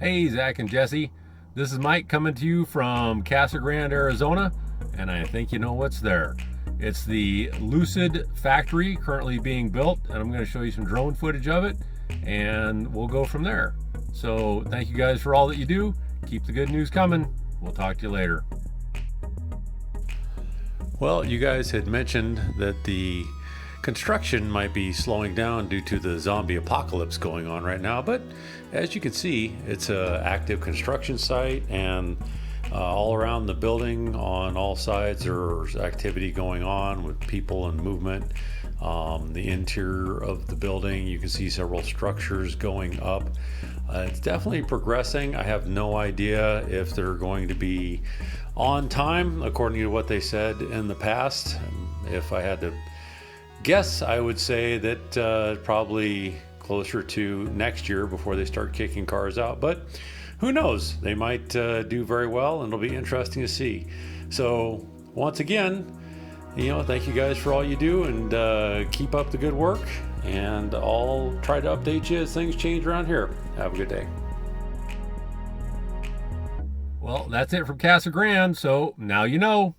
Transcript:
Hey, Zach and Jessie. This is Mike coming to you from Casa Grande, Arizona, and I think you know what's there. It's the Lucid Factory currently being built, and I'm going to show you some drone footage of it, and we'll go from there. So thank you guys for all that you do. Keep the good news coming. We'll talk to you later. Well, you guys had mentioned that the construction might be slowing down due to the zombie apocalypse going on right now, but as you can see, it's an active construction site, and all around the building on all sides there's activity going on with people and movement. The interior of the building, you can see several structures going up. It's definitely progressing. I have no idea if they're going to be on time according to what they said in the past. If I had to guess, I would say that probably closer to next year before they start kicking cars out, but who knows? They might do very well, and it'll be interesting to see. So once again, thank you guys for all you do, and keep up the good work, and I'll try to update you as things change around here. Have a good day. Well, that's it from Casa Grande, so now you know.